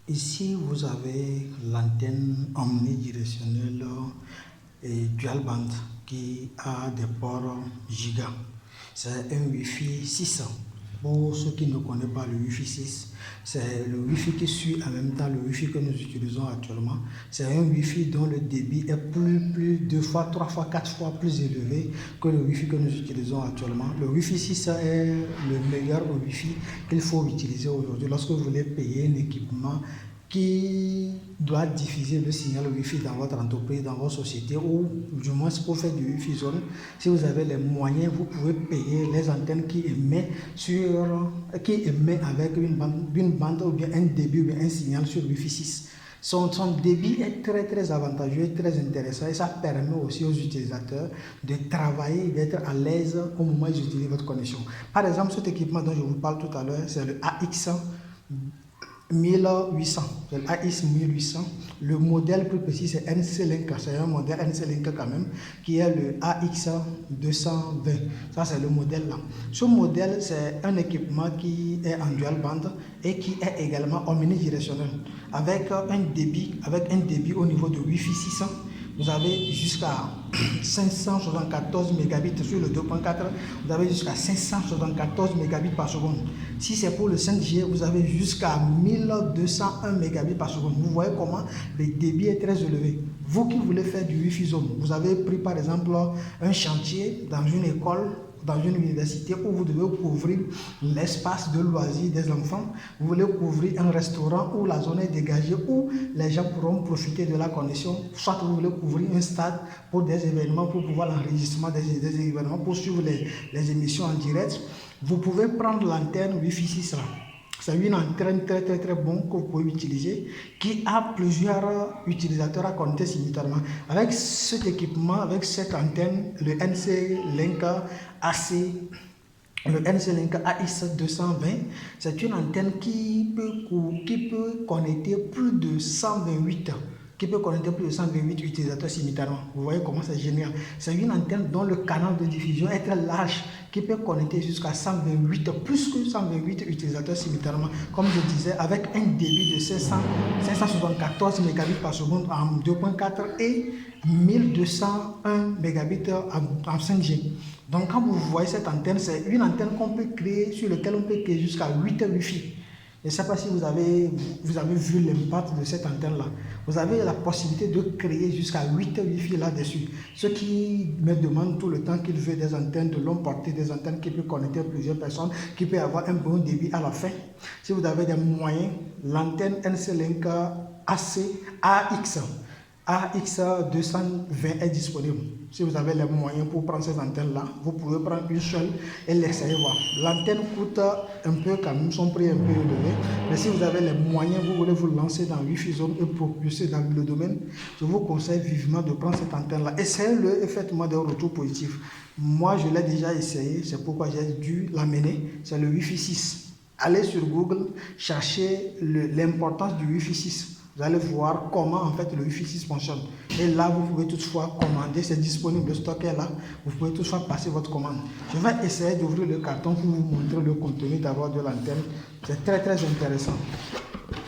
Ici, vous avez l'antenne omnidirectionnelle et dual band qui a des ports giga. C'est un Wi-Fi 6. Pour ceux qui ne connaissent pas le Wi-Fi 6, c'est le Wi-Fi qui suit en même temps le Wi-Fi que nous utilisons actuellement. C'est un Wi-Fi dont le débit est plus 2 fois, 3 fois, 4 fois plus élevé que le Wi-Fi que nous utilisons actuellement. Le Wi-Fi 6 est le meilleur Wi-Fi qu'il faut utiliser aujourd'hui lorsque vous voulez payer un équipement qui doit diffuser le signal Wi-Fi dans votre entreprise, dans votre société, ou du moins pour faire du Wi-Fi zone. Si vous avez les moyens, vous pouvez payer les antennes qui émettent avec une bande ou bien un débit ou bien un signal sur Wi-Fi 6. Son débit est très avantageux et très intéressant, et ça permet aussi aux utilisateurs de travailler, d'être à l'aise au moment où ils utilisent votre connexion. Par exemple, cet équipement dont je vous parle tout à l'heure, c'est le AX 1800, c'est l'AX 1800. Le modèle plus précis c'est NC-Link, c'est un modèle NC-Link quand même, qui est le AX 220. Ça c'est le modèle là. Ce modèle c'est un équipement qui est en dual band et qui est également omnidirectionnel avec un débit au niveau de Wi-Fi 600. Vous avez jusqu'à 574 mégabits sur le 2.4, vous avez jusqu'à 574 mégabits par seconde. Si c'est pour le 5G, vous avez jusqu'à 1201 mégabits par seconde. Vous voyez comment le débit est très élevé. Vous qui voulez faire du Wi-Fi zone, vous avez pris par exemple un chantier dans une école, dans une université où vous devez couvrir l'espace de loisirs des enfants, vous voulez couvrir un restaurant où la zone est dégagée, où les gens pourront profiter de la connexion, soit vous voulez couvrir un stade pour des événements, pour pouvoir l'enregistrement des événements, pour suivre les émissions en direct, vous pouvez prendre l'antenne Wi-Fi 6 là. C'est une antenne très bonne que vous pouvez utiliser, qui a plusieurs utilisateurs à connecter simultanément. Avec cet équipement, avec cette antenne, le NC-Link AX220, c'est une antenne qui peut connecter plus de 128 utilisateurs simultanément. Vous voyez comment c'est génial. C'est une antenne dont le canal de diffusion est très large, qui peut connecter jusqu'à 128, plus que 128 utilisateurs simultanément. Comme je disais, avec un débit de 574 mégabits par seconde en 2.4 et 1201 mégabits en 5G. Donc quand vous voyez cette antenne, c'est une antenne qu'on peut créer, sur laquelle on peut créer jusqu'à 8 Wi-Fi. Je ne sais pas si vous avez vu l'impact de cette antenne-là. Vous avez la possibilité de créer jusqu'à 8 Wi-Fi là-dessus. Ce qui me demande tout le temps qu'il veut des antennes de longue portée, des antennes qui peuvent connecter plusieurs personnes, qui peuvent avoir un bon débit à la fin. Si vous avez des moyens, l'antenne NC-Link AX220 est disponible. Si vous avez les moyens pour prendre ces antennes-là, vous pouvez prendre une seule et l'essayer voir. L'antenne coûte un peu quand même, son prix est un peu élevé. Mais si vous avez les moyens, vous voulez vous lancer dans Wi-Fi zone et propulser dans le domaine, je vous conseille vivement de prendre cette antenne-là. Essayez-le et faites-moi des retours positifs. Moi, je l'ai déjà essayé, c'est pourquoi j'ai dû l'amener. C'est le Wi-Fi 6. Allez sur Google, cherchez l'importance du Wi-Fi 6. Vous allez voir comment en fait le Wi-Fi 6 fonctionne. Et là, vous pouvez toutefois commander, c'est disponible, le stock est là. Vous pouvez toutefois passer votre commande. Je vais essayer d'ouvrir le carton pour vous montrer le contenu d'abord de l'antenne. C'est très intéressant.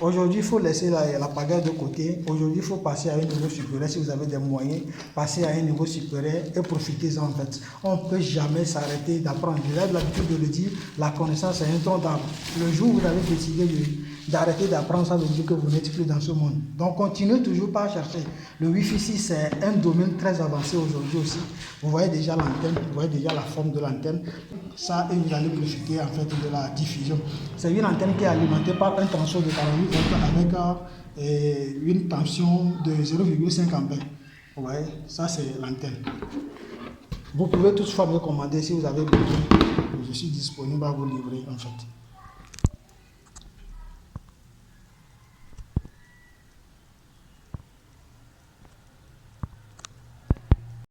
Aujourd'hui, il faut laisser la pagaille de côté. Aujourd'hui, il faut passer à un niveau supérieur. Si vous avez des moyens, passez à un niveau supérieur et profitez-en en fait. On ne peut jamais s'arrêter d'apprendre. J'ai l'habitude de le dire, la connaissance est un tronc d'arbre. Le jour où vous avez décidé d'arrêter d'apprendre, ça veut dire que vous n'êtes plus dans ce monde. Donc, continuez toujours par chercher. Le Wi-Fi 6, c'est un domaine très avancé aujourd'hui aussi. Vous voyez déjà l'antenne, vous voyez déjà la forme de l'antenne. Ça, et vous allez profiter en fait de la diffusion. C'est une antenne qui est alimentée par un transfert de 48 volts avec une tension de 0,5 ampères. Vous voyez, ça c'est l'antenne. Vous pouvez toutefois me commander si vous avez besoin. Je suis disponible à vous livrer en fait.